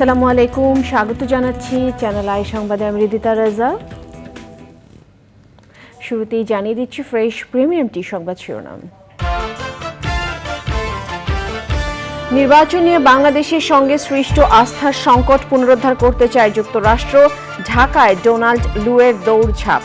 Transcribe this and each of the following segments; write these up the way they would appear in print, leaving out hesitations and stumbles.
আসসালামু আলাইকুম, স্বাগত জানাচ্ছি চ্যানেল আই সংবাদে। আমি রিদিতা রাজা। শুরুতেই জানিয়ে দিচ্ছি ফ্রেশ প্রিমিয়াম টি সংবাদ শিরোনাম। নির্বাচন নিয়ে বাংলাদেশের সঙ্গে সৃষ্ট আস্থার সংকট পুনরুদ্ধার করতে চায় যুক্তরাষ্ট্র। ঢাকায় ডোনাল্ড লুয়ের দৌড়ঝাঁপ।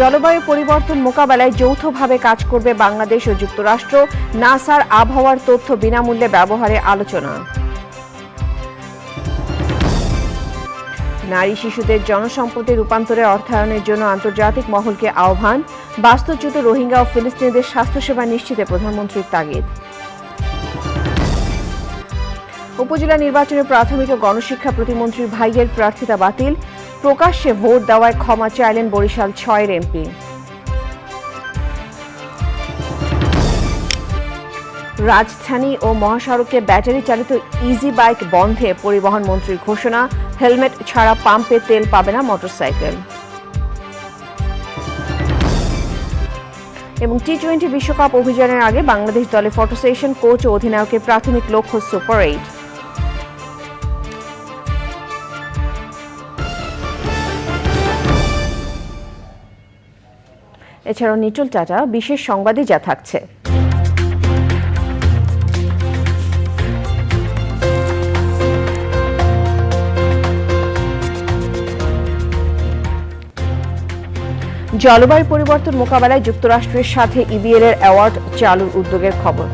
জলবায়ু পরিবর্তন মোকাবেলায় যৌথভাবে কাজ করবে বাংলাদেশ ও যুক্তরাষ্ট্র। নাসার আবহাওয়ার তথ্য বিনামূল্যে ব্যবহারে আলোচনা। নারী শিশুদের জনসম্পদে রূপান্তরে অর্থায়নের জন্য আন্তর্জাতিক মহলকে আহ্বান। বাস্তুচ্যুত রোহিঙ্গা ও ফিলিস্তিনিদের স্বাস্থ্যসেবা নিশ্চিতে প্রধানমন্ত্রীর তাগিদ। উপজেলা নির্বাচনে প্রাথমিক ও গণশিক্ষা প্রতিমন্ত্রীর ভাইয়ের প্রার্থিতা বাতিল। প্রকাশ্যে ভোট দেওয়ায় ক্ষমা চাইলেন বরিশাল ৬-এর এমপি। রাজধানী ও মহাসড়কে ব্যাটারি চালিত ইজি বাইক বন্ধে পরিবহন মন্ত্রীর ঘোষণা। হেলমেট ছাড়া পাম্পে তেল পাবে না মোটরসাইকেল। এবং টি-20 বিশ্বকাপ অভিযানের আগে বাংলাদেশ দলে ফটো সেশন। কোচ ও অধিনায়কের প্রাথমিক লক্ষ্য সুপার 8। এছাড়াও নিটল টাটা বিশেষ সংবাদে যা থাকছে। জলবায়ু পরিবর্তন মোকাবেলায় যুক্তরাষ্ট্রের সাথে ইবিএল এর অ্যাওয়ার্ড চালুর উদ্যোগের খবর।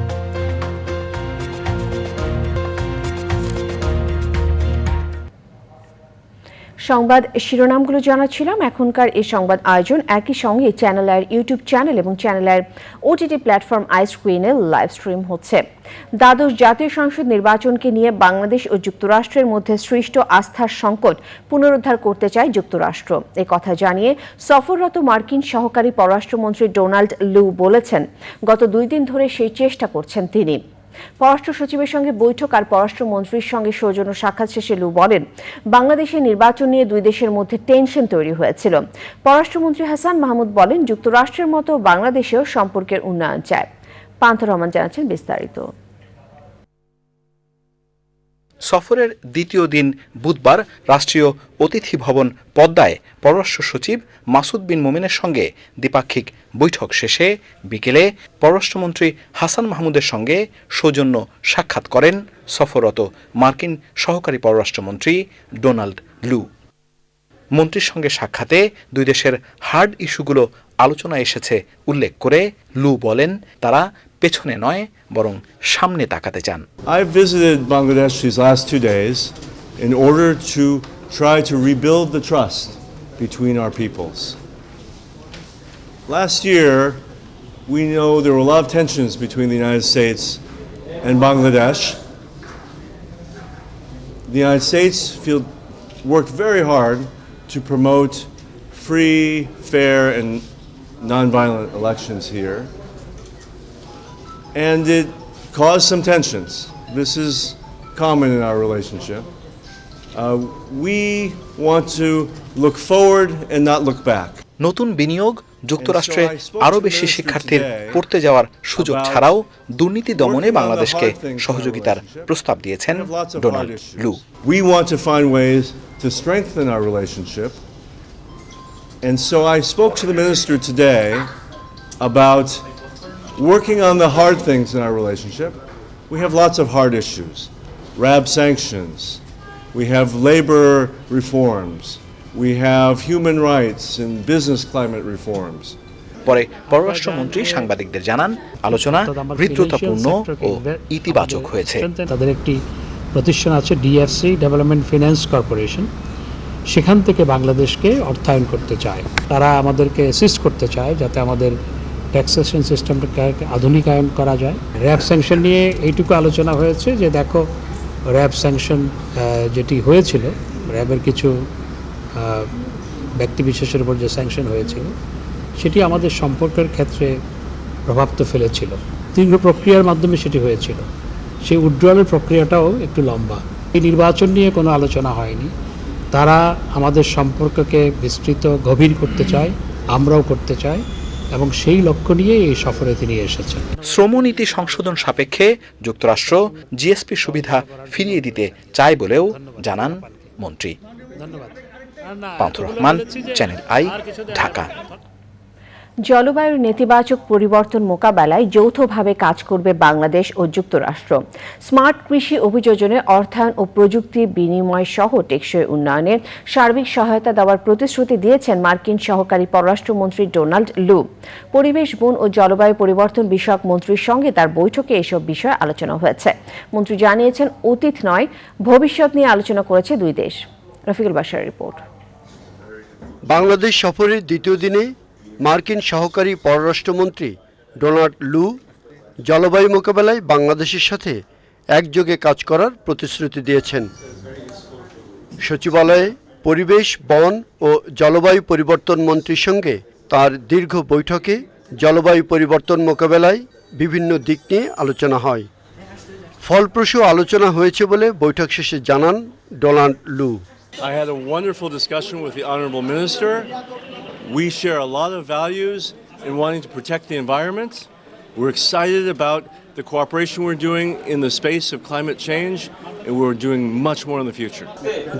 সংবাদ শিরোনামগুলো জানাচ্ছিলাম। এখনকার এই সংবাদ আয়োজন একই সঙ্গে চ্যানেল আইয়ের ইউটিউব চ্যানেল এবং চ্যানেল আইয়ের ওটিটি প্ল্যাটফর্ম আইস্ক্রিনে লাইভ স্ট্রিম হচ্ছে। দ্বাদশ জাতীয় সংসদ নির্বাচনকে নিয়ে বাংলাদেশ ও যুক্তরাষ্ট্রের মধ্যে সৃষ্ট আস্থার সংকট পুনরুদ্ধার করতে চায় যুক্তরাষ্ট্র। এ কথা জানিয়ে সফররত মার্কিন সহকারী পররাষ্ট্রমন্ত্রী ডোনাল্ড লু বলেছেন, গত 2 দিন ধরে সেই চেষ্টা করছেন তিনি। পররাষ্ট্র সচিবের সঙ্গে বৈঠক আর পররাষ্ট্রমন্ত্রীর সঙ্গে সৌজন্য সাক্ষাৎ শেষে লু বলেন, বাংলাদেশের নির্বাচন নিয়ে 2 দেশের মধ্যে টেনশন তৈরি হয়েছিল। পররাষ্ট্রমন্ত্রী হাসান মাহমুদ বলেন, যুক্তরাষ্ট্রের মতো বাংলাদেশেও সম্পর্কের উন্নয়ন চায়। পান্থ রহমান জানাচ্ছেন বিস্তারিত। সফরের দ্বিতীয় দিন বুধবার রাষ্ট্রীয় অতিথি ভবন পদ্মায় পররাষ্ট্র সচিব মাসুদ বিন মোমেনের সঙ্গে দ্বিপাক্ষিক বৈঠক শেষে বিকেলে পররাষ্ট্রমন্ত্রী হাসান মাহমুদের সঙ্গে সৌজন্য সাক্ষাৎ করেন সফররত মার্কিন সহকারী পররাষ্ট্রমন্ত্রী ডোনাল্ড লু। মন্ত্রীর সঙ্গে সাক্ষাতে 2 দেশের হার্ড ইস্যুগুলো আলোচনায় এসেছে উল্লেখ করে লু বলেন, তারা পেছনে নয় বরং সামনে তাকাতে চান। I visited Bangladesh these last 2 days in order to try to rebuild the trust between our peoples. Last year, we know there were a lot of tensions between the United States and Bangladesh. The United States worked very hard to promote free, fair, and nonviolent elections here. And it caused some tensions. This is common in our relationship. We want to look forward and not look back. নতুন বিনিয়োগ, যুক্তরাষ্ট্রে আরও বেশি শিক্ষার্থীর পড়তে যাওয়ার সুযোগ ছাড়াও দুর্নীতি দমনে বাংলাদেশকে সহযোগিতার প্রস্তাব দিয়েছেন ডোনাল্ড লু। We want to find ways to strengthen our relationship. And so I spoke to the minister today about working on the hard things in our relationship. We have lots of hard issues. RAB sanctions. We have labor reforms. We have human rights and business climate reforms. পরে পররাষ্ট্রমন্ত্রী সাংবাদিকদের জানান, আলোচনা হৃদ্যতাপূর্ণ ও ইতিবাচক হয়েছে। তাদের একটি প্রতিষ্ঠান আছে ডিএফসি, ডেভেলপমেন্ট ফিন্যান্স কর্পোরেশন, সেখান থেকে বাংলাদেশকে অর্থায়ন করতে চায়। তারা আমাদেরকে অ্যাসিস্ট করতে চায় যাতে আমাদের ট্যাক্সেশন সিস্টেমটাকে আধুনিকায়ন করা যায়। র্যাব স্যাংশন নিয়ে এইটুকু আলোচনা হয়েছে যে দেখো, র্যাব স্যাংশন যেটি হয়েছিল, র্যাবের কিছু ব্যক্তিবিশেষের উপর যে স্যাংশন হয়েছিল সেটি আমাদের সম্পর্কের ক্ষেত্রে প্রভাব তো ফেলেছিল। দীর্ঘ প্রক্রিয়ার মাধ্যমে সেটি হয়েছিল। সেই উইথড্রয়ালের প্রক্রিয়াটাও একটু লম্বা। এই নির্বাচন নিয়ে কোনো আলোচনা হয়নি। তারা আমাদের সম্পর্ককে বিস্তৃত গভীর করতে চায়, আমরাও করতে চাই। এবং সেই লক্ষ্য নিয়ে এই সফরে তিনি এসেছেন। শ্রমনীতি সংশোধন সাপেক্ষে যুক্তরাষ্ট্র জিএসপি সুবিধা ফিরিয়ে দিতে চায় বলেও জানান মন্ত্রী। পান্থুর রহমান, চ্যানেল আই, ঢাকা। জলবায়ুর নেতিবাচক পরিবর্তন মোকাবেলায় যৌথভাবে কাজ করবে বাংলাদেশ ও যুক্তরাষ্ট্র। স্মার্ট কৃষি অভিযোজনে অর্থায়ন ও প্রযুক্তি বিনিময় সহ টেকসই উন্নয়নে সার্বিক সহায়তা দেওয়ার প্রতিশ্রুতি দিয়েছেন মার্কিন সহকারী পররাষ্ট্রমন্ত্রী ডোনাল্ড লু। পরিবেশ, বন ও জলবায়ু পরিবর্তন বিষয়ক মন্ত্রীর সঙ্গে তার বৈঠকে এসব বিষয়ে আলোচনা হয়েছে। মন্ত্রী জানিয়েছেন, অতীত নয়, ভবিষ্যৎ নিয়ে আলোচনা করেছে দুই দেশ। রফিকুল বাশারের রিপোর্ট। বাংলাদেশ সফরের দ্বিতীয় দিনে মার্কিন সহকারী পররাষ্ট্রমন্ত্রী ডোনাল্ড লু জলবায়ু মোকাবেলায় বাংলাদেশের সাথে একযোগে কাজ করার প্রতিশ্রুতি দিয়েছেন। সচিবালয়ে পরিবেশ, বন ও জলবায়ু পরিবর্তন মন্ত্রীর সঙ্গে তার দীর্ঘ বৈঠকে জলবায়ু পরিবর্তন মোকাবেলায় বিভিন্ন দিক নিয়ে আলোচনা হয়। ফলপ্রসূ আলোচনা হয়েছে বলে বৈঠক শেষে জানান ডোনাল্ড লু। I had a wonderful discussion with the Honorable Minister. We share a lot of values in wanting to protect the environment. We're excited about the cooperation we're doing in the space of climate change, and we're doing much more in the future.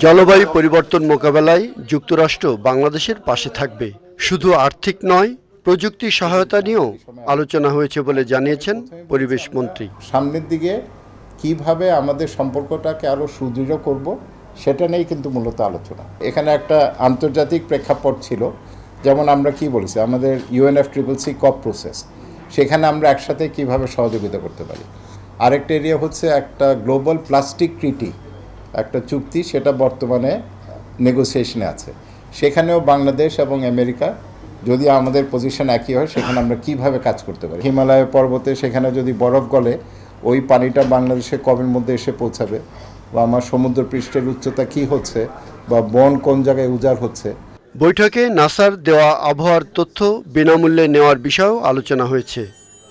জলবায়ু পরিবর্তন মোকাবেলায় যুক্তরাষ্ট্র বাংলাদেশের পাশে থাকবে। শুধু আর্থিক নয়, প্রযুক্তি সহায়তা নিয়েও আলোচনা হয়েছে বলে জানিয়েছেন পরিবেশ মন্ত্রী। সামনের দিকে কিভাবে আমাদের সম্পর্কটাকে আরও সুদৃঢ় করব সেটা নিয়েই কিন্তু মূলত আলোচনা। এখানে একটা আন্তর্জাতিক প্রেক্ষাপট ছিল, যেমন আমরা কি বলেছি, আমাদের UNFCCC কপ প্রসেস, সেখানে আমরা একসাথে কিভাবে সহযোগিতা করতে পারি। আরেকটা এরিয়া হচ্ছে একটা গ্লোবাল প্লাস্টিক ট্রিটি, একটা চুক্তি, সেটা বর্তমানে নেগোসিয়েশনে আছে। সেখানেও বাংলাদেশ এবং আমেরিকা, যদি আমাদের পজিশন একই হয়, সেখানে আমরা কিভাবে কাজ করতে পারি। হিমালয় পর্বতে সেখানে যদি বরফ গলে, ওই পানিটা বাংলাদেশে কবের মধ্যে এসে পৌঁছাবে, বা আমার সমুদ্র পৃষ্ঠের উচ্চতা কি হচ্ছে, বা বন কোন জায়গায় উজাড় হচ্ছে। বৈঠকে নাসার দেওয়া আবহাওয়ার তথ্য বিনামূল্যে নেওয়ার বিষয়েও আলোচনা হয়েছে।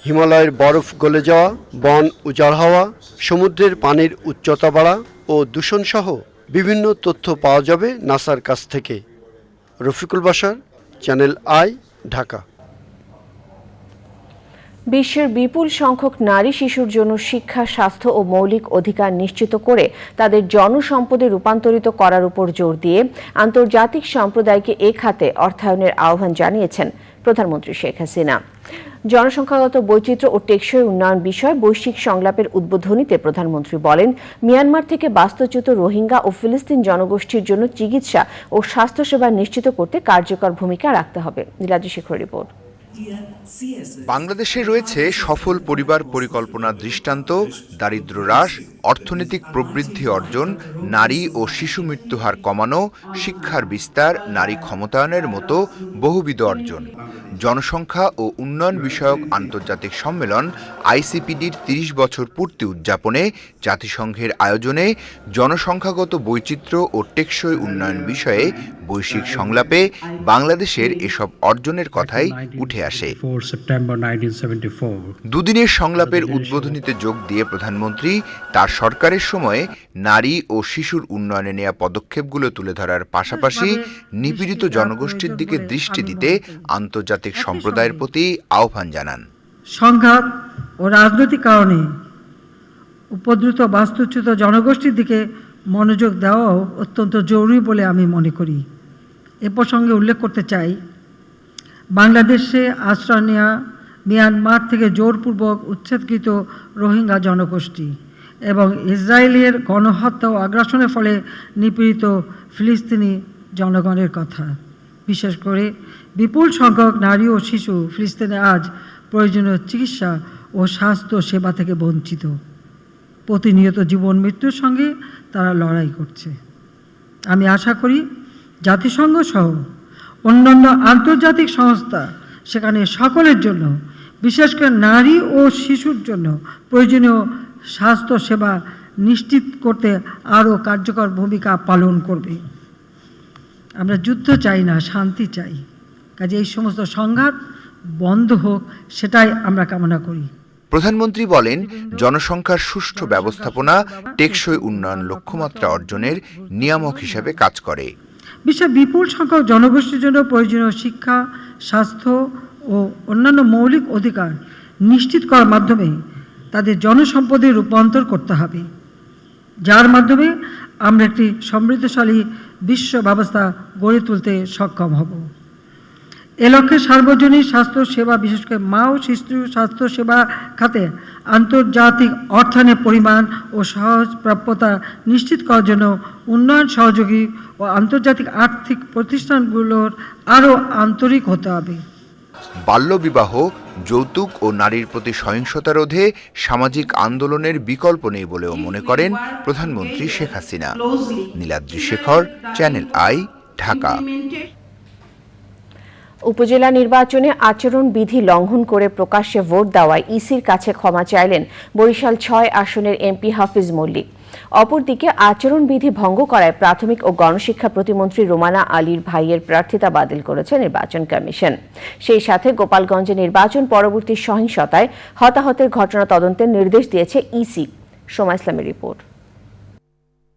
হিমালয়ের বরফ গলে যাওয়া, বন উজাড় হওয়া, সমুদ্রের পানির উচ্চতা বাড়া ও দূষণসহ বিভিন্ন তথ্য পাওয়া যাবে নাসার কাছ থেকে। Rafiqul Bashar, channel I, Dhaka. বিশ্বের বিপুল সংখ্যক নারী শিশুর জন্য শিক্ষা, স্বাস্থ্য ও মৌলিক অধিকার নিশ্চিত করে তাদের জনসম্পদে রূপান্তরিত করার উপর জোর দিয়ে আন্তর্জাতিক সম্প্রদায়কে এ খাতে অর্থায়নের আহ্বান জানিয়েছেন প্রধানমন্ত্রী শেখ হাসিনা। জনসংখ্যাগত বৈচিত্র্য ও টেকসই উন্নয়ন বিষয়ে বৈশ্বিক সংলাপের উদ্বোধনীতে প্রধানমন্ত্রী বলেন, মিয়ানমার থেকে বাস্তুচ্যুত রোহিঙ্গা ও ফিলিস্তিন জনগোষ্ঠীর জন্য চিকিৎসা ও স্বাস্থ্যসেবা নিশ্চিত করতে কার্যকর ভূমিকা রাখতে হবে। নীলাদ্রি শেখর রিপোর্ট। বাংলাদেশে রয়েছে সফল পরিবার পরিকল্পনার দৃষ্টান্ত, দারিদ্র্য হ্রাস, অর্থনৈতিক প্রবৃদ্ধি অর্জন, নারী ও শিশু মৃত্যুহার কমানো, শিক্ষার বিস্তার, নারী ক্ষমতায়নের মতো বহুবিধ অর্জন। জনসংখ্যা ও উন্নয়ন বিষয়ক আন্তর্জাতিক সম্মেলন ICPDর 30 বছর পূর্তি উদযাপনে জাতিসংঘের আয়োজনে জনসংখ্যাগত বৈচিত্র্য ও টেকসই উন্নয়ন বিষয়ে বৈশ্বিক সংলাপে বাংলাদেশের এসব অর্জনের কথাই উঠে আসে। দুদিনের সংলাপের উদ্বোধনীতে যোগ দিয়ে প্রধানমন্ত্রী তার সরকারের সময়ে নারী ও শিশুর উন্নয়নে নেওয়া পদক্ষেপগুলো তুলে ধরার পাশাপাশি নিপীড়িত জনগোষ্ঠীর দিকে দৃষ্টি দিতে আন্তর্জাতিক সম্প্রদায়ের প্রতি আহ্বান জানান। সংঘাত ও রাজনৈতিক কারণে উপদ্রুত বাস্তুচ্যুত জনগোষ্ঠীর দিকে মনোযোগ দেওয়াও অত্যন্ত জরুরি বলে আমি মনে করি। এ প্রসঙ্গে উল্লেখ করতে চাই, বাংলাদেশে আশ্রয় নেওয়া মিয়ানমার থেকে জোরপূর্বক উচ্ছেদকৃত রোহিঙ্গা জনগোষ্ঠী এবং ইসরায়েলের গণহত্যা ও আগ্রাসনের ফলে নিপীড়িত ফিলিস্তিনি জনগণের কথা। বিশেষ করে বিপুল সংখ্যক নারী ও শিশু ফিলিস্তিনে আজ প্রয়োজনীয় চিকিৎসা ও স্বাস্থ্য সেবা থেকে বঞ্চিত। প্রতিনিয়ত জীবন মৃত্যুর সঙ্গে তারা লড়াই করছে। আমি আশা করি জাতিসংঘ সহ অন্যান্য আন্তর্জাতিক সংস্থা সেখানে সকলের জন্য, বিশেষ করে নারী ও শিশুর জন্য প্রয়োজনীয় স্বাস্থ্য সেবা নিশ্চিত করতে আরও কার্যকর ভূমিকা পালন করবে। আমরা যুদ্ধ চাই না, শান্তি চাই। কাজে এই সমস্ত সংঘাত বন্ধ হোক, সেটাই আমরা কামনা করি। প্রধানমন্ত্রী বলেন, জনসংখ্যার সুষ্ঠু ব্যবস্থাপনা টেকসই উন্নয়ন লক্ষ্যমাত্রা অর্জনের নিয়ামক হিসেবে কাজ করে। বিশ্বের বিপুল সংখ্যক জনগোষ্ঠীর জন্য প্রয়োজনীয় শিক্ষা, স্বাস্থ্য ও ও অন্যান্য মৌলিক অধিকার নিশ্চিত করার মাধ্যমে তাদের জনসম্পদে রূপান্তর করতে হবে, যার মাধ্যমে আমরা একটি সমৃদ্ধশালী বিশ্ব ব্যবস্থা গড়ে তুলতে সক্ষম হব। এ লক্ষ্যে সার্বজনীন স্বাস্থ্য সেবা, বিশেষ করে মা ও শিশু স্বাস্থ্য সেবা খাতে আন্তর্জাতিক অর্থায়নের পরিমাণ ও সহজ প্রাপ্যতা নিশ্চিত করার জন্য উন্নয়ন সহযোগী ও আন্তর্জাতিক আর্থিক প্রতিষ্ঠানগুলোর আরও আন্তরিক হতে হবে। বাল্যবিবাহ, যৌতুক ও নারীর প্রতি সহিংসতা রোধে সামাজিক আন্দোলনের বিকল্প নেই বলেও মনে করেন প্রধানমন্ত্রী শেখ হাসিনা। Niladri Shekhar, channel I, Dhaka. উপজেলা নির্বাচনে আচরণবিধি লঙ্ঘন করে প্রকাশ্যে ভোট দেওয়ায় ইসির কাছে ক্ষমা চাইলেন বরিশাল ৬ আসনের এমপি হাফিজ মল্লিক। অপরদিকে আচরণবিধি ভঙ্গ করায় প্রাথমিক ও গণশিক্ষা প্রতিমন্ত্রী রোমানা আলীর ভাইয়ের প্রার্থিতা বাতিল করেছে নির্বাচন কমিশন। সেই সাথে গোপালগঞ্জে নির্বাচন পরবর্তী সহিংসতায় হতাহতের ঘটনা তদন্তের নির্দেশ দিয়েছে ইসি। সোমা ইসলামের রিপোর্ট।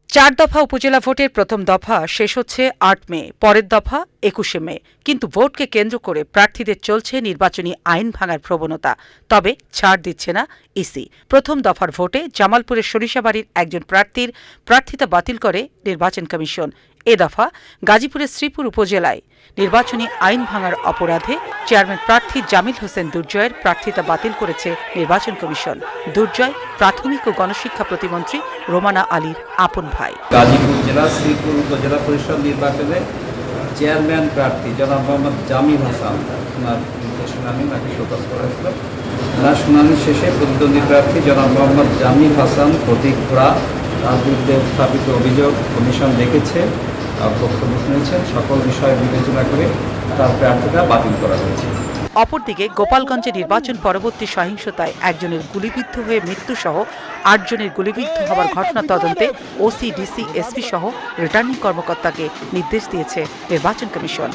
৪ দফা উপজেলা ভোটের প্রথম দফা শেষ হচ্ছে ৮ মে, পরের দফা ২১শে মে। কিন্তু ভোটকে কেন্দ্র করে প্রার্থীদের চলছে নির্বাচনী আইন ভাঙার প্রবণতা। তবে ছাড় দিচ্ছে না ইসি। প্রথম দফার ভোটে জামালপুরের সরিষাবাড়ির একজন প্রার্থীর প্রার্থিতা বাতিল করে নির্বাচন কমিশন। এ দফা গাজীপুরের শ্রীপুর উপজেলায় নির্বাচনী আইন ভাঙার অপরাধে চেয়ারম্যান প্রার্থী জামিল হোসেন দুর্জয়ের প্রার্থিতা বাতিল করেছে নির্বাচন কমিশন। দুর্জয় প্রাথমিক ও গণশিক্ষা প্রতিমন্ত্রী রোমানা আলীর আপন ভাই। গাজীপুর জেলা শ্রীপুর উপজেলা পরিষদ নির্বাচনে চেয়ারম্যান প্রার্থী জনাব মোহাম্মদ জামিল হাসান, ওনার শুনানি তাকে শোকজ করা হয়েছিল। ওনার শুনানি শেষে প্রতিদ্বন্দ্বী প্রার্থী জনাব মোহাম্মদ জামিল হাসান প্রতীক ঘোড়া, তার বিরুদ্ধে উত্থাপিত অভিযোগ কমিশন দেখেছে, বক্তব্য শুনেছেন, সকল বিষয় বিবেচনা করে তার প্রার্থিতা বাতিল করা হয়েছে। অপরদিকে গোপালগঞ্জে নির্বাচন পরবর্তী সহিংসতায় একজনের গুলিবিদ্ধ হয়ে মৃত্যুসহ ৮ জনের গুলিবিদ্ধ হওয়ার ঘটনা তদন্তে ওসি, ডিসি, এসপি সহ রিটার্নিং কর্মকর্তাকে নির্দেশ দিয়েছে নির্বাচন কমিশন।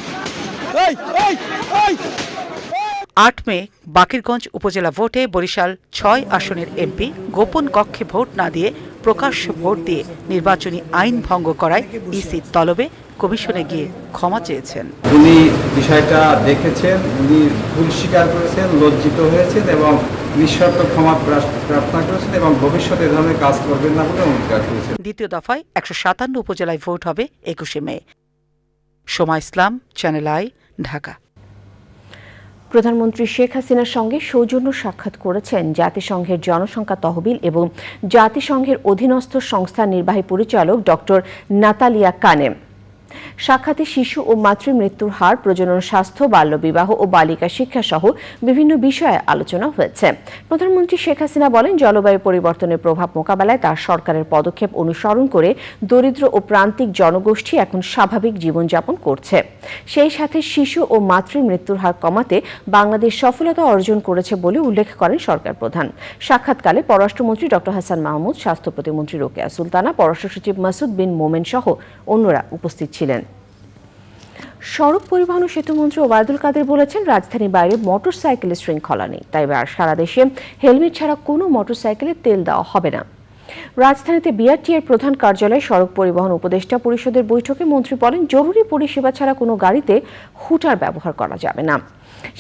৮ মে বাকেরগঞ্জ উপজেলা ভোটে বরিশাল ৬ আসনের এমপি গোপন কক্ষে ভোট না দিয়ে প্রকাশ্য ভোট দিয়ে নির্বাচনী আইন ভঙ্গ করায় ইসির তলবে কমিশনে গিয়ে ক্ষমা চেয়েছেন। উনি বিষয়টা দেখেছেন, উনি ভুল স্বীকার করেছেন, লজ্জিত হয়েছেন এবং নিঃশর্ত ক্ষমা প্রার্থনা করেছেন এবং ভবিষ্যতে এ ধরনের কাজ করবেন না বলে অঙ্গীকার করেছেন। দ্বিতীয় দফায় ১৫৭ উপজেলায় ভোট হবে ২১শে মে। সোমা ইসলাম, চ্যানেল আই, ঢাকা। প্রধানমন্ত্রী শেখ হাসিনার সঙ্গে সৌজন্য সাক্ষাৎ করেছেন জাতিসংঘের জনসংখ্যা তহবিল এবং জাতিসংঘের অধীনস্থ সংস্থার নির্বাহী পরিচালক ডক্টর নাতালিয়া কানেম। সাক্ষাতে শিশু ও মাতৃমৃত্যুর হার, প্রজনন স্বাস্থ্য, বাল্যবিবাহ ও বালিকা শিক্ষা সহ বিভিন্ন বিষয়ে আলোচনা হয়েছে। প্রধানমন্ত্রী শেখ হাসিনা বলেন, জলবায়ু পরিবর্তনের প্রভাব মোকাবেলায় তার সরকারের পদক্ষেপ অনুসরণ করে দরিদ্র ও প্রান্তিক জনগোষ্ঠী এখন স্বাভাবিক জীবনযাপন করছে। সেই সাথে শিশু ও মাতৃমৃত্যুর হার কমাতে বাংলাদেশ সফলতা অর্জন করেছে বলে উল্লেখ করেন সরকার প্রধান। সাক্ষাৎকালে পররাষ্ট্রমন্ত্রী ডক্টর হাসান মাহমুদ, স্বাস্থ্য প্রতিমন্ত্রী রোকেয়া সুলতানা, পররাষ্ট্র সচিব মাসুদ বিন মোমেন সহ অন্যরা উপস্থিত ছিলেন। সড়ক পরিবহন ও সেতুমন্ত্রী ওবায়দুল কাদের বলেছেন, রাজধানীর বাইরে মোটরসাইকেলের শৃঙ্খলা নেই, তাই সারা দেশে হেলমেট ছাড়া কোনো মোটরসাইকেলে তেল দেওয়া হবে না। রাজধানীতে বিআরটিএর প্রধান কার্যালয়ে সড়ক পরিবহন উপদেষ্টা পরিষদের বৈঠকে মন্ত্রী বলেন, জরুরি পরিষেবা ছাড়া কোনো গাড়িতে হুটার ব্যবহার করা যাবে না।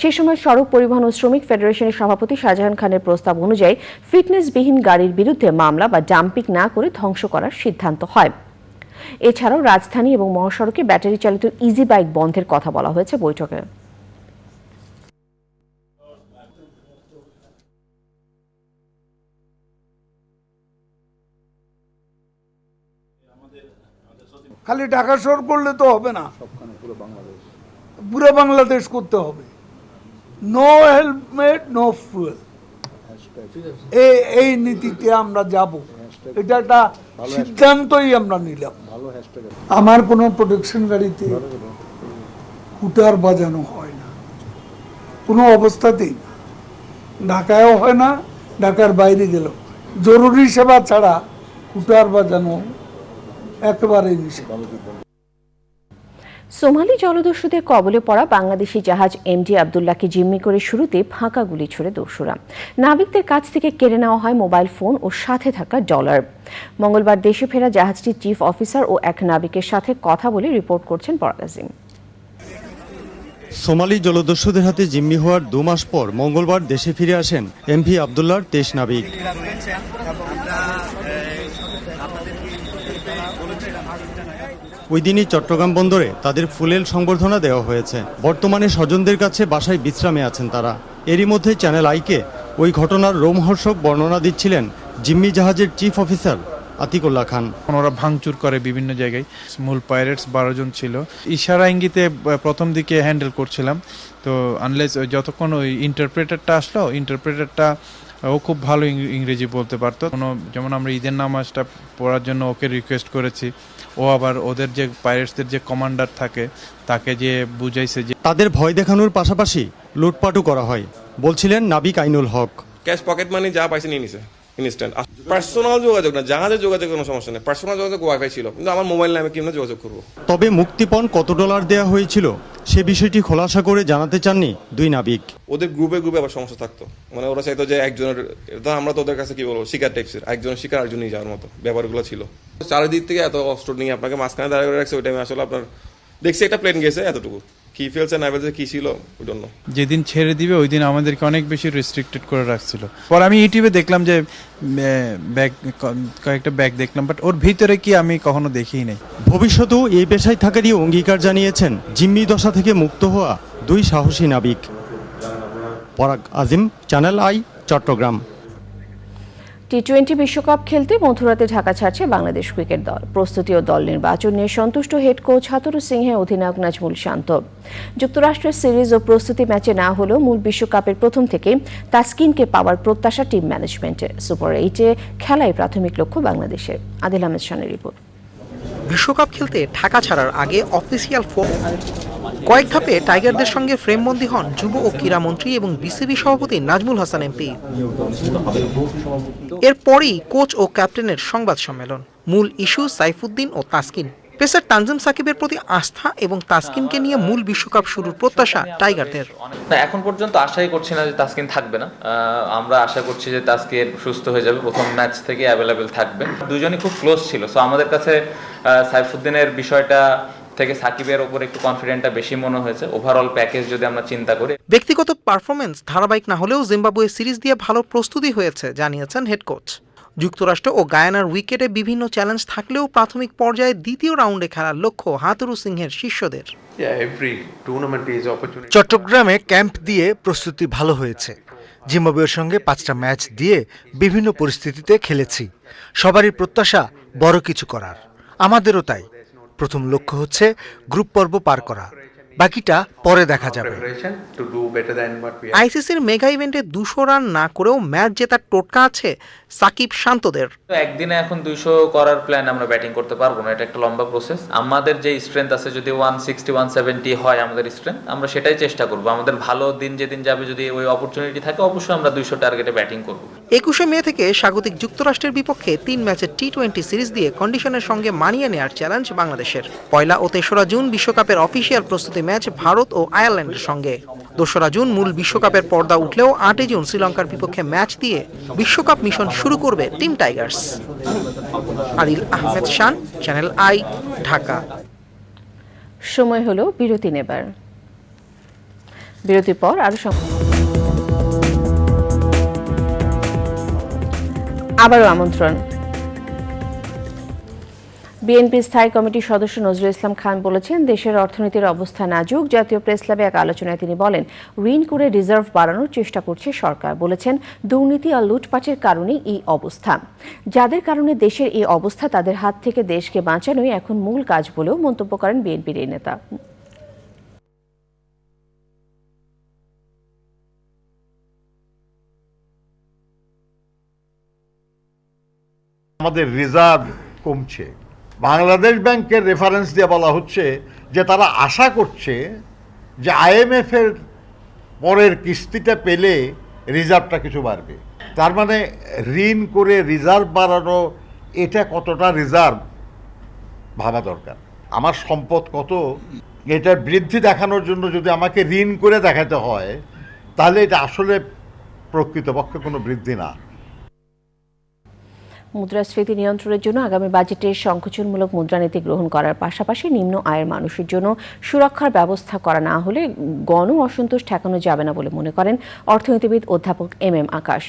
সে সময় সড়ক পরিবহন ও শ্রমিক ফেডারেশনের সভাপতি শাহজাহান খানের প্রস্তাব অনুযায়ী ফিটনেসবিহীন গাড়ির বিরুদ্ধে মামলা বা ডাম্পিং না করে ধ্বংস করার সিদ্ধান্ত হয়। এছাড়াও রাজধানী এবং মহাসড়কে ব্যাটারি চালিত ইজি বাইক বন্ধের কথা বলা হয়েছে বৈঠকে। খালি ঢাকা শহর করলে তো হবে না, পুরো বাংলাদেশ করতে হবে। নো হেলমেট নো ফুয়েল, এই নীতিতে আমরা যাব, এটা একটা সিদ্ধান্তই আমরা নিলাম। আমার কোনো প্রোটেকশন গাড়িতে হুটার বাজানো হয় না, কোনো অবস্থাতেই না। ঢাকায়ও হয় না, ঢাকার বাইরে গেলেও। জরুরি সেবা ছাড়া হুটার বাজানো একেবারেই নিষেধ। সোমালি জলদস্যুদের কবলে পড়া বাংলাদেশি জাহাজ এমডি আবদুল্লাহকে জিম্মি করে শুরুতে ফাঁকা গুলি ছুড়ে দস্যুরা। নাবিকদের কাছ থেকে কেড়ে নেওয়া হয় মোবাইল ফোন ও সাথে থাকা ডলার। মঙ্গলবার দেশে ফেরা জাহাজটির চিফ অফিসার ও এক নাবিকের সাথে কথা বলে রিপোর্ট করছেন পরাগাজিম। সোমালি জলদস্যুদের হাতে জিম্মি হওয়ার 2 মাস পর মঙ্গলবার দেশে ফিরে আসেন এমভি আবদুল্লাহর 23 নাবিক। ওই দিনই চট্টগ্রাম বন্দরে তাদের ফুলেল সংবর্ধনা দেওয়া হয়েছে। বর্তমানে স্বজনদের কাছে বাসায় বিশ্রামে আছেন তারা। এরই মধ্যে চ্যানেল আইকে ওই ঘটনার রোমহর্ষক বর্ণনা দিচ্ছিলেন জিম্মি জাহাজের চিফ অফিসার আতিকুল্লাহ খান। ওরা ভাঙচুর করে বিভিন্ন জায়গায়। মূল পাইরেটস 12 জন ছিল। ইশারা ইঙ্গিতে প্রথম দিকে হ্যান্ডেল করছিলাম, তো আনলেস যতক্ষণ ওই ইন্টারপ্রেটারটা আসলো, ইন্টারপ্রেটারটা ও খুব ভালো ইংরেজি বলতে পারতো। যেমন আমরা ঈদের নামাজটা পড়ার জন্য ওকে রিকোয়েস্ট করেছি, ও আবার ওদের যে পাইরেটসদের যে কমান্ডার থাকে তাকে যে বুঝাইছে যে তাদের ভয় দেখানোর পাশাপাশি লুটপাটও করা হয়, বলছিলেন নাবিক আইনুল হক। ক্যাশ পকেট মানি যা পাইছে নিয়ে নিছে ইনস্ট্যান্ট। পার্সোনাল যোগাযোগ না, জাহাজের যোগাযোগ কোনো সমস্যা নেই। পার্সোনাল যোগাযোগ ওয়াইফাই ছিল, কিন্তু আমার মোবাইল নামে কিভাবে যোগাযোগ করবো। তবে মুক্তিপণ কত ডলার দেওয়া হয়েছিল সে বিষয়টি খোলাসা করে জানাতে চাননি 2 নাবিক। ওদের গ্রুপে আবার সমস্যা থাকতো, মানে ওরা চাইতো যে একজনের, আমরা তো ওদের কাছে কি বলবো শিকার টাইপসের, একজনের শিকার আরেকজন নিয়ে যাওয়ার মতো ব্যাপারগুলো ছিল। চারিদিক থেকে এত অস্ত্র নিয়ে আপনাকে মাঝখানে দাঁড়িয়ে করে রাখছে। ওই টাইমে আসলে আপনার দেখছি একটা প্লেন গেছে এতটুকু, কি ফেলছে না ফেলছে কি ছিল ওই জন্য। যেদিন ছেড়ে দিবে ওই দিন আমাদেরকে অনেক বেশি রেস্ট্রিক্টেড করে রাখছিল। পর আমি ইউটিউবে দেখলাম যে ব্যাগ, কয়েকটা ব্যাগ দেখলাম, বাট ওর ভিতরে কি আমি কখনো দেখিই নাই। ভবিষ্যতেও এই পেশায় থাকারই অঙ্গীকার জানিয়েছেন জিম্মি দশা থেকে মুক্ত হওয়া 2 সাহসী নাবিক। পরাগ আজিম, চ্যানেল আই, চট্টগ্রাম। টি-20 বিশ্বকাপ খেলতে মধ্যরাতে ঢাকা ছাড়ছে বাংলাদেশ ক্রিকেট দল। প্রস্তুতি ও দল নির্বাচন নিয়ে সন্তুষ্ট হেড কোচ হাতুরু সিংহের অধিনায়ক নাজমুল শান্ত। যুক্তরাষ্ট্রের সিরিজ ও প্রস্তুতি ম্যাচে না হলেও মূল বিশ্বকাপের প্রথম থেকে তাসকিনকে পাওয়ার প্রত্যাশা টিম ম্যানেজমেন্টের। সুপার 8-এ খেলাই প্রাথমিক লক্ষ্য বাংলাদেশের। আদিল আহমেদ শানের রিপোর্ট। বিশ্বকাপ খেলতে ঢাকা ছাড়ার আগে অফিসিয়াল কয়েক ধাপে টাইগারদের সঙ্গে ফ্রেমবন্দি হন যুব ও ক্রীড়ামন্ত্রী এবং বিসিবি সভাপতি নাজমুল হাসান এমপি। এরপরই কোচ ও ক্যাপ্টেনের সংবাদ সম্মেলন। মূল ইস্যু সাইফুদ্দিন ও তাসকিন। পেসার তানজিম সাকিবের প্রতি আস্থা এবং তাসকিনকে নিয়ে মূল বিশ্বকাপ শুরুর প্রত্যাশা টাইগারদের। এখন পর্যন্ত আশাই করছি না যে তাসকিন থাকবে না। আমরা আশা করছি যে তাসকিন সুস্থ হয়ে যাবে, প্রথম ম্যাচ থেকে অ্যাভেলেবেল থাকবে। দুজনই খুব ক্লোজ ছিল, সো আমাদের কাছে সাইফুদ্দিনের বিষয়টা থেকে সাকিবের ওপর একটু কনফিডেন্টটা বেশি মনে হয়েছে। ওভারঅল প্যাকেজ যদি আমরা চিন্তা করি, ব্যক্তিগত পারফরমেন্স ধারাবাহিক না হলেও জিম্বাবুয়ে সিরিজ দিয়ে ভালো প্রস্তুতি হয়েছে জানিয়েছেন হেড কোচ। যুক্তরাষ্ট্র ও গায়ানার উইকেটে বিভিন্ন চ্যালেঞ্জ থাকলেও প্রাথমিক পর্যায়ে দ্বিতীয় রাউন্ডে খেলার লক্ষ্য হাতুরু সিংহের শিষ্যদের। চট্টগ্রামে ক্যাম্প দিয়ে প্রস্তুতি ভালো হয়েছে। জিম্বাবুয়ের সঙ্গে 5টা ম্যাচ দিয়ে বিভিন্ন পরিস্থিতিতে খেলেছি। সবারই প্রত্যাশা বড় কিছু করার, আমাদেরও তাই। প্রথম লক্ষ্য হচ্ছে গ্রুপ পর্ব পার করা, বাকিটা পরে দেখা যাবে। আইসিসির মেগা ইভেন্টে 200 রান না করেও ম্যাচ জেতার টোটকা আছে সাকিব শান্তদের। একদিনে এখন 200 করার প্ল্যান আমরা ব্যাটিং করতে পারবো না, এটা একটা লম্বা প্রসেস। আমাদের যে স্ট্রেংথ আছে, যদি 160 170 হয় আমাদের স্ট্রেংথ, আমরা সেটাই চেষ্টা করব। আমাদের ভালো দিন যেদিন যাবে, যদি ওই অপরচুনিটি থাকে, অবশ্যই আমরা 200 টার্গেটে ব্যাটিং করব। 21শে মে থেকে স্বাগতিক যুক্তরাষ্ট্রের বিপক্ষে 3 ম্যাচের টি-20 সিরিজ দিয়ে কন্ডিশনের সঙ্গে মানিয়ে নেওয়ার চ্যালেঞ্জ বাংলাদেশের। 1 ও 3রা জুন বিশ্বকাপের অফিসিয়াল প্রস্তুতি ম্যাচ ভারত ও আয়ারল্যান্ডের সঙ্গে। 2রা জুন মূল বিশ্বকাপের পর্দা উঠলেও 8 জুন শ্রীলঙ্কার বিপক্ষে ম্যাচ দিয়ে বিশ্বকাপ মিশন শুরু করবে team Tigers. Adil Ahmed Shan, channel I, Dhaka. সময় হলো বিরতি নেবার। বিরতির পর আবারও আমন্ত্রণ। বিএনপি স্থায়ী কমিটির সদস্য নজরুল ইসলাম খান বলেছেন, দেশের অর্থনীতির অবস্থা নাজুক। জাতীয় প্রেস ক্লাবে এক আলোচনায় তিনি বলেন, ঋণ করে রিজার্ভ বাড়ানোর চেষ্টা করছে সরকার। বলেছেন, দুর্নীতি আর লুটপাটের কারণেই এই অবস্থা। যাদের কারণে দেশের এই অবস্থা, তাদের হাত থেকে দেশকে বাঁচানোই এখন মূল কাজ বলেও মন্তব্য করেন বিএনপির এই নেতা। আমাদের রিজার্ভ কমছে। বাংলাদেশ ব্যাংকের রেফারেন্স দিয়ে বলা হচ্ছে যে তারা আশা করছে যে IMF এর পরের কিস্তিটা পেলে রিজার্ভটা কিছু বাড়বে। তার মানে ঋণ করে রিজার্ভ বাড়ানো, এটা কতটা রিজার্ভ ভাবা দরকার। আমার সম্পদ কত, এটা বৃদ্ধি দেখানোর জন্য যদি আমাকে ঋণ করে দেখাতে হয়, তাহলে এটা আসলে প্রকৃতপক্ষে কোনো বৃদ্ধি না। মুদ্রাস্ফীতি নিয়ন্ত্রণের জন্য আগামী বাজেটে সংকোচনমূলক মুদ্রানীতি গ্রহণ করার পাশাপাশি নিম্ন আয়ের মানুষের জন্য সুরক্ষার ব্যবস্থা করা না হলে গণ অসন্তোষ ঠেকানো যাবে না বলে মনে করেন অর্থনীতিবিদ অধ্যাপক এম আকাশ।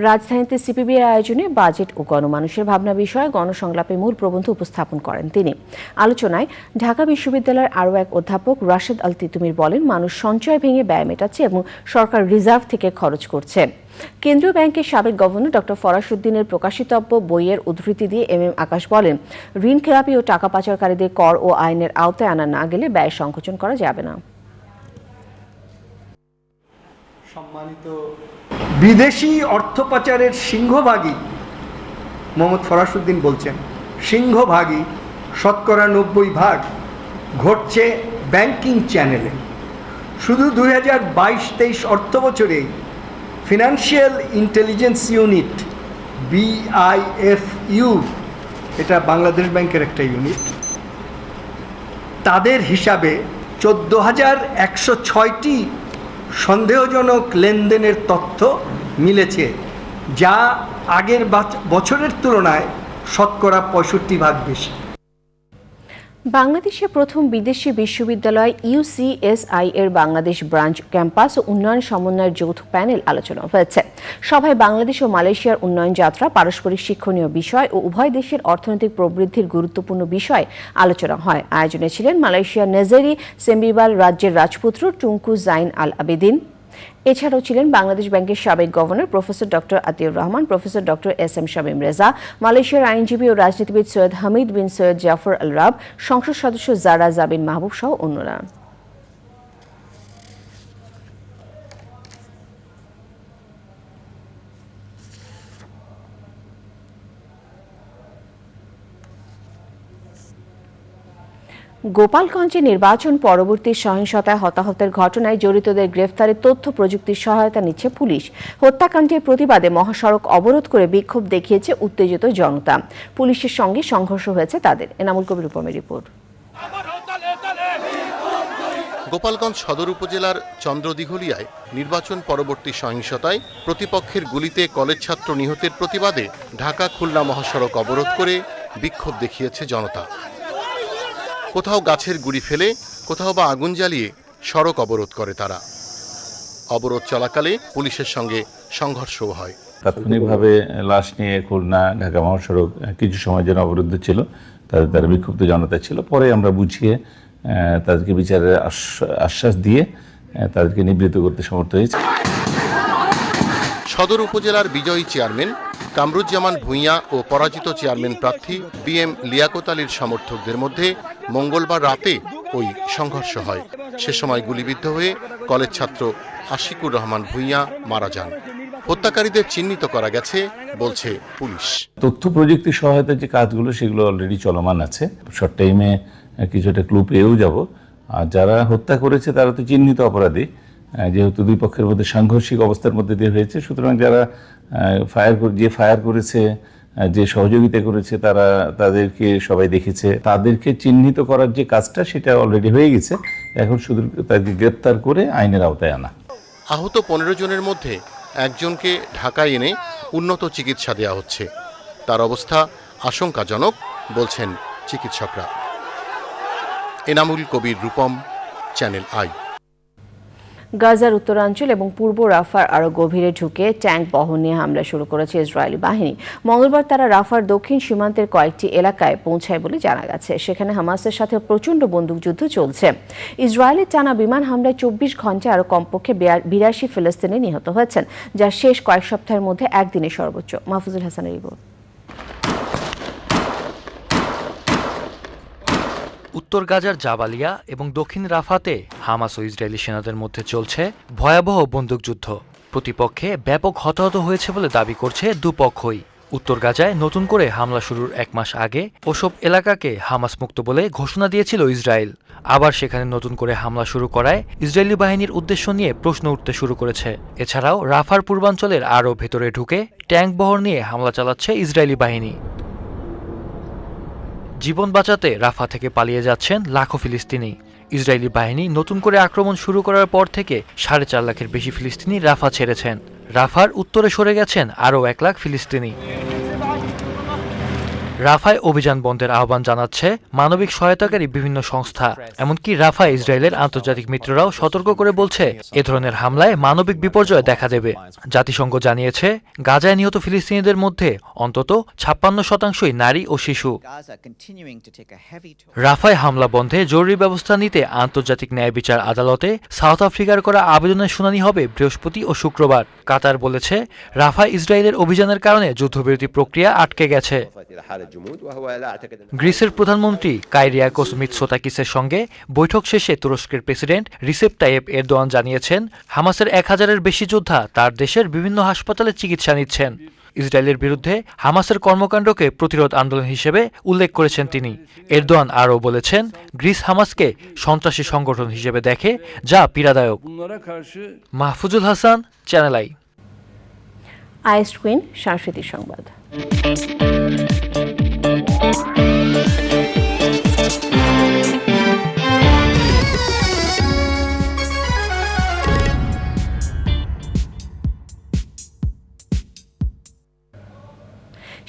রাজধানীতে সিপিবির আয়োজনে বাজেট ও গণমানুষের ভাবনা বিষয়ে গণসংলাপে মূল প্রবন্ধ উপস্থাপন করেন তিনি। আলোচনায় ঢাকা বিশ্ববিদ্যালয়ের আরও এক অধ্যাপক রাশেদ আল তিতুমির বলেন, মানুষ সঞ্চয় ভেঙে ব্যয় মেটাচ্ছে এবং সরকার রিজার্ভ থেকে খরচ করছে। কেন্দ্রীয় ব্যাংকের সাবেক গভর্নর ডক্টর ফরাসউদ্দিনের প্রকাশিতব্য বইয়ের উদ্ধৃতি দিয়ে এম আকাশ বলেন, ঋণ খেলাপি ও টাকা পাচারকারীদের কর ও আইনের আওতায় আনা না গেলে ব্যয় সংকোচন করা যাবে না। সম্মানিত বিদেশি অর্থ পাচারের সিংহভাগই মোহাম্মদ ফরাসউদ্দিন বলছেন, সিংহভাগই শতকরা 90% ঘটছে ব্যাংকিং চ্যানেলে। শুধু 2022-23 অর্থ বছরে ফিনান্সিয়াল ইন্টেলিজেন্স ইউনিট BIFU, এটা বাংলাদেশ ব্যাংকের একটা ইউনিট, তাদের হিসাবে 14,106টি সন্দেহজনক লেনদেনের তথ্য মিলেছে, যা আগের বছরের তুলনায় শতকরা 65% বেশি। বাংলাদেশের প্রথম বিদেশি বিশ্ববিদ্যালয় UCSI এর বাংলাদেশ ব্রাঞ্চ ক্যাম্পাস ও উন্নয়ন সমন্বয়ের যৌথ প্যানেল আলোচনা হয়েছে। সভায় বাংলাদেশ ও মালয়েশিয়ার উন্নয়ন যাত্রা, পারস্পরিক শিক্ষণীয় বিষয় ও উভয় দেশের অর্থনৈতিক প্রবৃদ্ধির গুরুত্বপূর্ণ বিষয় আলোচনা হয়। আয়োজনে ছিলেন মালয়েশিয়ার নেজেরি সেম্বিবাল রাজ্যের রাজপুত্র টুঙ্কু জাইন আল আবেদিন। এছাড়াও ছিলেন বাংলাদেশ ব্যাংকের সাবেক governor professor doctor Atiur Rahman, professor doctor SM Shamim Reza, মালয়েশিয়ার আইনজীবী ও রাজনীতিবিদ সৈয়দ হামিদ বিন সৈয়দ জাফর আল রাব, সংসদ সদস্য জারা জাবিন মাহবুব সহ অন্যরা। গোপালগঞ্জে নির্বাচন পরবর্তী সহিংসতায় হতাহতের ঘটনায় জড়িতদের গ্রেফতারে তথ্য প্রযুক্তির সহায়তা নিচ্ছে পুলিশ। হত্যাকাণ্ডের প্রতিবাদে মহাসড়ক অবরোধ করে বিক্ষোভ দেখিয়েছে উত্তেজিত জনতা। পুলিশের সঙ্গে সংঘর্ষ হয়েছে তাদের। এনামুল কবির উপমের রিপোর্ট। গোপালগঞ্জ সদর উপজেলার চন্দ্রদিঘলিয়ায় নির্বাচন পরবর্তী সহিংসতায় প্রতিপক্ষের গুলিতে কলেজ ছাত্র নিহতের প্রতিবাদে ঢাকা খুলনা মহাসড়ক অবরোধ করে বিক্ষোভ দেখিয়েছে জনতা। কোথাও গাছের গুড়ি ফেলে, কোথাও বা আগুন জ্বালিয়ে সড়ক অবরোধ করে তারা। অবরোধ চলাকালে পুলিশের সঙ্গে সংঘর্ষও হয়। তাৎক্ষণিকভাবে লাশ নিয়ে খুলনা ঢাকা মহাসড়ক কিছু সময়ের জন্য অবরুদ্ধ ছিল, তারা বিক্ষুব্ধ জনতা ছিল। পরে আমরা বুঝিয়ে তাদেরকে বিচারের আশ্বাস দিয়ে তাদেরকে নিবৃত্ত করতে সমর্থ হয়েছে। সদর উপজেলার বিজয়ী চেয়ারম্যান কামরুজ্জামান ভূঁইয়া ও পরাজিত চেয়ারম্যান প্রার্থী BM লিয়াকত আলীর সমর্থকদের মধ্যে মঙ্গলবার রাতে ওই সংঘর্ষ হয়। সে সময় গুলিবিদ্ধ হয়ে কলেজ ছাত্র আশিকুর রহমান ভূঁইয়া মারা যান। হত্যাকারীদের চিহ্নিত করা গেছে বলছে পুলিশ। তথ্য প্রযুক্তির সহায়তার যে কাজগুলো সেগুলো অলরেডি চলমান আছে। শর্ট টাইমে কিছুটা ক্লু পেয়েও যাব। আর যারা হত্যা করেছে তারা তো চিহ্নিত অপরাধী, যেহেতু দুই পক্ষের মধ্যে সাংঘর্ষিক অবস্থার মধ্যে দিয়ে হয়েছে। সুতরাং যারা ফায়ার করেছে, যে সহযোগিতা করেছে, তাদেরকে সবাই দেখেছে। তাদেরকে চিহ্নিত করার যে কাজটা সেটা অলরেডি হয়ে গেছে। এখন শুধু তাদেরকে গ্রেপ্তার করে আইনের আওতায় আনা। আহত 15 জনের মধ্যে একজনকে ঢাকায় এনে উন্নত চিকিৎসা দেওয়া হচ্ছে। তার অবস্থা আশঙ্কাজনক বলছেন চিকিৎসকরা। Enamul Kabir, Rupam, channel I. গাজার উত্তরাঞ্চল এবং পূর্ব রাফার আরও গভীরে ঢুকে ট্যাঙ্ক বহর নিয়ে হামলা শুরু করেছে ইসরায়েলি বাহিনী। মঙ্গলবার তারা রাফার দক্ষিণ সীমান্তের কয়েকটি এলাকায় পৌঁছায় বলে জানা গেছে। সেখানে হামাসের সাথে প্রচণ্ড বন্দুকযুদ্ধ চলছে। ইসরায়েলের টানা বিমান হামলায় 24 ঘন্টায় আরও কমপক্ষে 82 ফিলিস্তিনি নিহত হয়েছেন, যা শেষ কয়েক সপ্তাহের মধ্যে একদিনে সর্বোচ্চ। মাহফুজুল হাসানের রিপোর্ট। উত্তর গাজার জাবালিয়া এবং দক্ষিণ রাফাতে হামাস ও ইসরায়েলি সেনাদের মধ্যে চলছে ভয়াবহ বন্দুকযুদ্ধ। প্রতিপক্ষে ব্যাপক হতাহত হয়েছে বলে দাবি করছে দুপক্ষই। উত্তর গাজায় নতুন করে হামলা শুরুর 1 মাস আগে ওসব এলাকাকে হামাস মুক্ত বলে ঘোষণা দিয়েছিল ইসরায়েল। আবার সেখানে নতুন করে হামলা শুরু করায় ইসরায়েলি বাহিনীর উদ্দেশ্য নিয়ে প্রশ্ন উঠতে শুরু করেছে। এছাড়াও রাফার পূর্বাঞ্চলের আরও ভেতরে ঢুকে ট্যাঙ্ক বহর নিয়ে হামলা চালাচ্ছে ইসরায়েলি বাহিনী। জীবন বাঁচাতে রাফা থেকে পালিয়ে যাচ্ছেন লাখো ফিলিস্তিনি। ইসরায়েলি বাহিনী নতুন করে আক্রমণ শুরু করার পর থেকে 4.5 লাখের বেশি ফিলিস্তিনি রাফা ছেড়েছেন। রাফার উত্তরে সরে গেছেন আরও 1 লাখ ফিলিস্তিনি। রাফায় অভিযান বন্ধের আহ্বান জানাচ্ছে মানবিক সহায়তাকারী বিভিন্ন সংস্থা। এমনকি রাফা ইসরায়েলের আন্তর্জাতিক মিত্ররাও সতর্ক করে বলছে এ ধরনের হামলায় মানবিক বিপর্যয় দেখা দেবে। জাতিসংঘ জানিয়েছে গাজায় নিহত ফিলিস্তিনিদের মধ্যে অন্তত 56% নারী ও শিশু। রাফায় হামলা বন্ধে জরুরি ব্যবস্থা নিতে আন্তর্জাতিক ন্যায় বিচার আদালতে সাউথ আফ্রিকার করা আবেদনের শুনানি হবে বৃহস্পতি ও শুক্রবার। কাতার বলেছে রাফায় ইসরায়েলের অভিযানের কারণে যুদ্ধবিরতি প্রক্রিয়া আটকে গেছে। গ্রিসের প্রধানমন্ত্রী কাইরিয়াকোস মিৎসোতাকিসের সঙ্গে বৈঠক শেষে তুরস্কের প্রেসিডেন্ট রিসেপ তাইয়েপ এরদোয়ান জানিয়েছেন হামাসের 1000-এর বেশি যোদ্ধা তার দেশের বিভিন্ন হাসপাতালে চিকিৎসা নিচ্ছেন। ইসরায়েলের বিরুদ্ধে হামাসের কর্মকাণ্ডকে প্রতিরোধ আন্দোলন হিসেবে উল্লেখ করেছেন তিনি। এরদোয়ান আরও বলেছেন গ্রিস হামাসকে সন্ত্রাসী সংগঠন হিসেবে দেখে, যা পীড়াদায়ক। Mahfuzul Hasan, channel I. I screen সাংস্কৃতিক সংবাদ।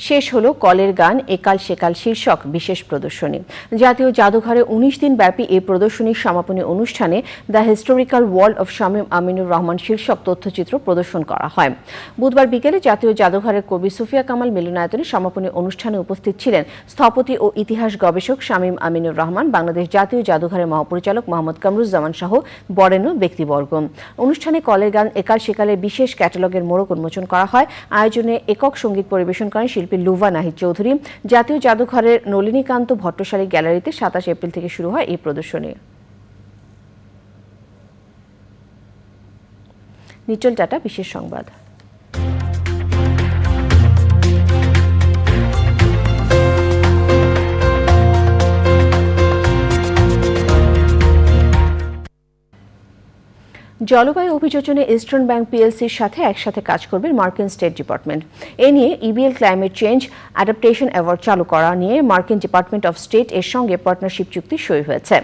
শেষ হলো কলের গান একাল সেকাল শীর্ষক বিশেষ প্রদর্শনী। জাতীয় জাদুঘরে 19 দিন ব্যাপী এই প্রদর্শনীর সমাপনী অনুষ্ঠানে the historical world of Shamim Aminur Rahman শীর্ষক তথ্যচিত্র প্রদর্শন করা হয়। বুধবার বিকেলে জাতীয় জাদুঘরের কবি সুফিয়া কামাল মিলনায়তনে সমাপনী অনুষ্ঠানে উপস্থিত ছিলেন স্থপতি ও ইতিহাস গবেষক শামীম আমিনুর রহমান, বাংলাদেশ জাতীয় জাদুঘরের মহাপরিচালক মোহাম্মদ কামরুজ্জামান সহ বরেণ্য ব্যক্তিবর্গ। অনুষ্ঠানে কলের গান একাল সেকালের বিশেষ ক্যাটালগের মোড়ক উন্মোচন করা হয়। আয়োজনে একক সঙ্গীত পরিবেশন করেন শিল্পী লুভা নাহিদ চৌধুরী। জাতীয় জাদুঘরের নলিনীকান্ত ভট্টশালী গ্যালারিতে 27 এপ্রিল থেকে শুরু হয় এই প্রদর্শনী। নিচল টাটা, বিশেষ সংবাদ। জলবায়ু অভিযোজনে ইস্টার্ন ব্যাংক পিএলসির সাথে একসাথে কাজ করবে মার্কিন স্টেট ডিপার্টমেন্ট। এ নিয়ে EBL climate change adaptation award চালু করা নিয়ে মার্কিন ডিপার্টমেন্ট অফ স্টেট এর সঙ্গে পার্টনারশিপ চুক্তি সই হয়েছে।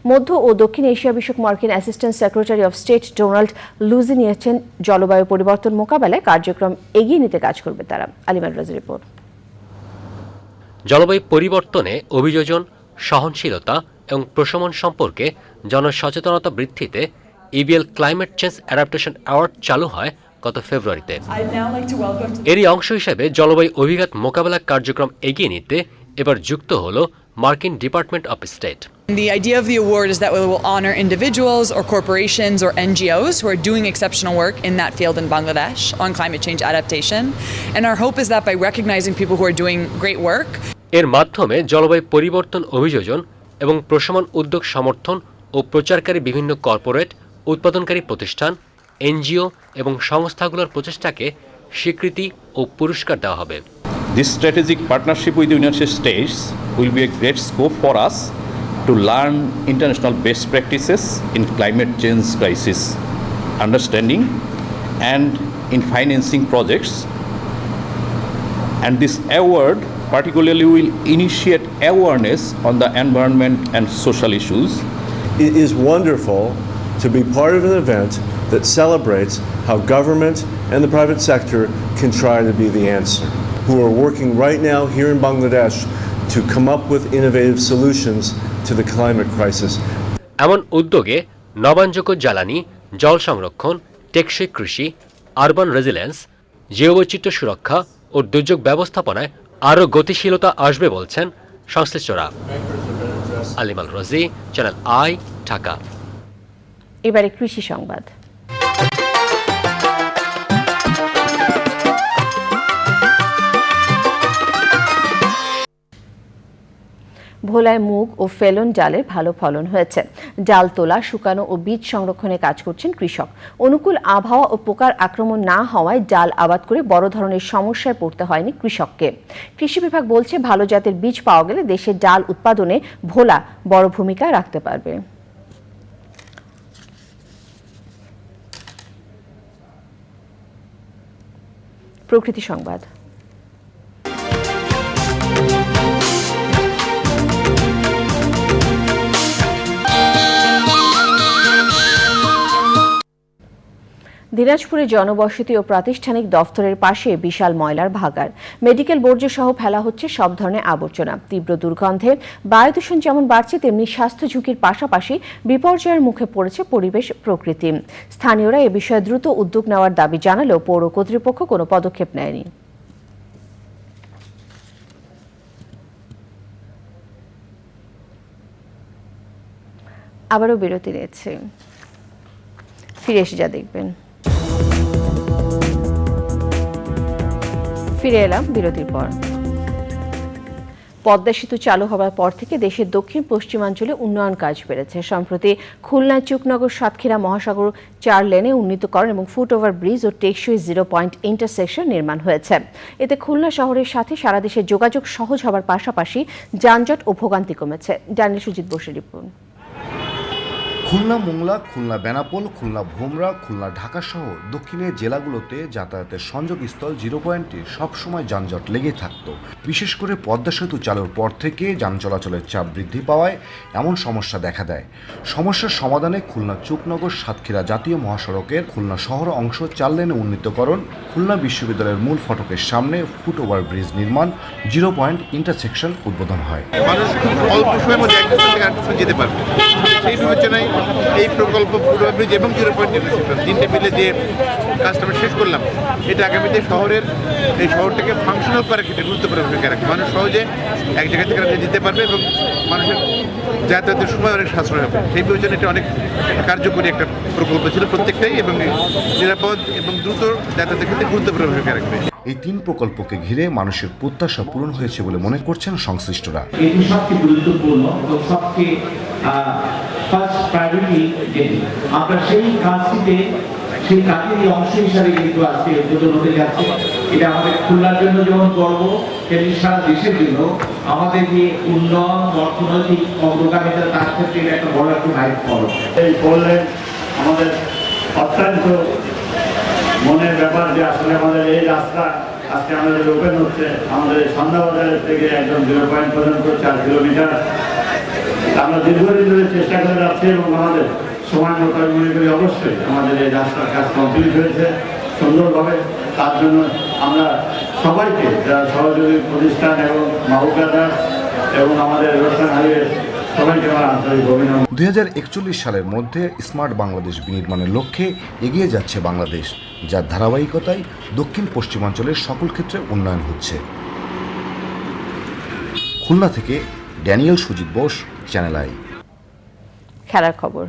মধ্য ও দক্ষিণ এশিয়া বিষয়ক মার্কিন assistant secretary of state Donald Lu নিয়েছেন জলবায়ু পরিবর্তন মোকাবেলায় কার্যক্রম এগিয়ে নিতে কাজ করবে তারা। আলিমার রাজ রিপোর্ট। জলবায়ু পরিবর্তনে অভিযোজন, সহনশীলতা এবং প্রশমন সম্পর্কে জনসচেতনতা বৃদ্ধিতে EBL climate change adaptation award চালু হয় গত ফেব্রুয়ারিতে। এরই অংশ হিসেবে জলবায়ু অভিঘাত মোকাবেলা কার্যক্রম এগিয়ে নিতে এবার যুক্ত হল মার্কিন department of state. The idea of the award is that we will honor individuals or corporations or NGOs who are doing exceptional work in that field in Bangladesh on climate change adaptation. And our hope is that by recognizing people who are doing great work, এর মাধ্যমে জলবায়ু পরিবর্তন অভিযোজন এবং প্রশমন উদ্যোগ সমর্থন ও প্রচারকারী বিভিন্ন corporate, উৎপাদনকারী প্রতিষ্ঠান, এনজিও এবং সংস্থাগুলোর প্রচেষ্টাকে স্বীকৃতি ও পুরস্কার দেওয়া হবে। This strategic partnership with the United States will be a great scope for us to learn international best practices in climate change crisis understanding and in financing projects. And this award particularly will initiate awareness on the environment and social issues. It is wonderful to be part of an event that celebrates how government and the private sector can try to be the answer, who are working right now here in Bangladesh to come up with innovative solutions to the climate crisis. এমন উদ্যোগে নবায়নযোগ্য জ্বালানি, জল সংরক্ষণ, টেকসই কৃষি, urban resilience, জীববৈচিত্র্য সুরক্ষা ও দুর্যোগ ব্যবস্থাপনায় আরও গতিশীলতা আসবে বলছেন সংশ্লিষ্টরা। আলিমাল রোজি, চ্যানেল আই, ঢাকা। এবারে কৃষি সংবাদ। ভোলায় মুগ ও ফেলন ডালের ভালো ফলন হয়েছে। ডাল তোলা, শুকানো ও বীজ সংরক্ষণে কাজ করছেন কৃষক। অনুকূল আবহাওয়া ও পোকার আক্রমণ না হওয়ায় ডাল আবাদ করে বড় ধরনের সমস্যায় পড়তে হয়নি কৃষককে। কৃষি বিভাগ বলছে ভালো জাতের বীজ পাওয়া গেলে দেশের ডাল উৎপাদনে ভোলা বড় ভূমিকা রাখতে পারবে। প্রকৃতি সংবাদ। দিনাজপুরে জনবসতি ও প্রাতিষ্ঠানিক দফতরের পাশে বিশাল ময়লার ভাগাড়। মেডিকেল বর্জ্য সহ ফেলা হচ্ছে সব ধরনের আবর্জনা। তীব্র দুর্গন্ধে বায়ু দূষণ যেমন বাড়ছে, তেমনি স্বাস্থ্য ঝুঁকির পাশাপাশি বিপর্যয়ের মুখে পড়েছে পরিবেশ প্রকৃতি। স্থানীয়রা এ বিষয়ে দ্রুত উদ্যোগ নেওয়ার দাবি জানালেও পৌর কর্তৃপক্ষ কোনো পদক্ষেপ নেয়নি। আবারও বিরতি নিয়েছে, ফিরে এসে যা দেখবেন। ফিরে এলাম বিরতির পর। পদ্মা সেতু চালু হওয়ার পর থেকে দেশের দক্ষিণ পশ্চিমাঞ্চলে উন্নয়ন কাজ বেড়েছে। সম্প্রতি খুলনার চুকনগর সাতক্ষীরা মহাসাগর 4 লেনে উন্নীতকরণ এবং ফুটওভার ব্রিজ ও টেকসই 0 পয়েন্ট ইন্টারসেকশন নির্মাণ হয়েছে। এতে খুলনা শহরের সাথে সারা দেশের যোগাযোগ সহজ হওয়ার পাশাপাশি যানজট ও ভোগান্তি কমেছে। জানিয়ে সুজিত বসুর রিপোর্ট। খুলনা মোংলা, খুলনা বেনাপোল, খুলনা ভোমরা, খুলনা ঢাকা সহ দক্ষিণের জেলাগুলোতে যাতায়াতের সংযোগস্থল 0 পয়েন্টে সবসময় যানজট লেগে থাকত। বিশেষ করে পদ্মা সেতু চালুর পর থেকে যান চলাচলের চাপ বৃদ্ধি পাওয়ায় এমন সমস্যা দেখা দেয়। সমস্যার সমাধানে খুলনা চুকনগর সাতক্ষীরা জাতীয় মহাসড়কের খুলনা শহর অংশ 4 লেনে উন্নীতকরণ, খুলনা বিশ্ববিদ্যালয়ের মূল ফটকের সামনে ফুটওভার ব্রিজ নির্মাণ, 0 পয়েন্ট ইন্টারসেকশন উদ্বোধন হয়। মানুষ অল্প সময়ের মধ্যে এক স্থান থেকে আরেক স্থানে যেতে পারবে। সেই বিবেচনায় এই প্রকল্প ফুটওভার ব্রিজ এবং 0 পয়েন্ট ইন্টারসেকশন 3টে মিলে যে কাজটা আমরা শেষ করলাম, এটা আগামীতে শহরের এই শহরটাকে ফাংশনাল করার ক্ষেত্রে গুরুত্বপূর্ণ ভূমিকা রাখবে। মানুষ সহজে এক জায়গা থেকে আরেক জায়গায় যেতে পারবে এবং মানুষের যাতায়াতের সময় অনেক সাশ্রয় হবে। সেই বিবেচনায় এটা অনেক কার্যকরী একটা প্রকল্প ছিল প্রত্যেকটাই, এবং নিরাপদ এবং দ্রুত যাতায়াতের ক্ষেত্রে গুরুত্বপূর্ণ ভূমিকা রাখবে। এই 3 প্রকল্পকে ঘিরে মানুষের প্রত্যাশা পূরণ হয়েছে বলে মনে করছেন সংশ্লিষ্টরা। এটি সবচেয়ে গুরুত্বপূর্ণ এবং সবচেয়ে ফার্স্ট প্রায়োরিটি যেটি আমরা সেই কাজেরই অংশ হিসাবে কিন্তু আজকে উদ্বোধন হতে যাচ্ছে। এটা আমাদের খুলনার জন্য যেমন গর্ব, তেমনি সারা দেশের জন্য আমাদের যে উন্নয়ন অর্থনৈতিক অগ্রগামিতা, তার ক্ষেত্রে এটা একটা বড় একটা মাইলফলক। এই বললে আমাদের অত্যন্ত মনের ব্যাপার যে আসলে আমাদের এই রাস্তা আজকে আমাদের ওপেন হচ্ছে। আমাদের সন্ধ্যাবাজারের থেকে একদম 0 পয়েন্ট পর্যন্ত 4 কিলোমিটার আমরা দীর্ঘদিন ধরে চেষ্টা করে যাচ্ছি এবং আমাদের সময় মতো আমি মনে করি অবশ্যই আমাদের এই রাস্তার কাজ কমপ্লিট হয়েছে সুন্দরভাবে। তার জন্য আমরা সবাইকে যারা সহযোগী প্রতিষ্ঠান এবং মাহুকাদা এবং আমাদের রোশন হাইওয়ে সবাইকে আমার আন্তরিক অভিনন্দন। 2041 সালের মধ্যে স্মার্ট বাংলাদেশ বিনির্মাণের লক্ষ্যে এগিয়ে যাচ্ছে বাংলাদেশ, যার ধারাবাহিকতায় দক্ষিণ পশ্চিমাঞ্চলের সকল ক্ষেত্রে উন্নয়ন হচ্ছে। খুলনা থেকে Daniel Sujit Bose, channel I. খেলার খবর।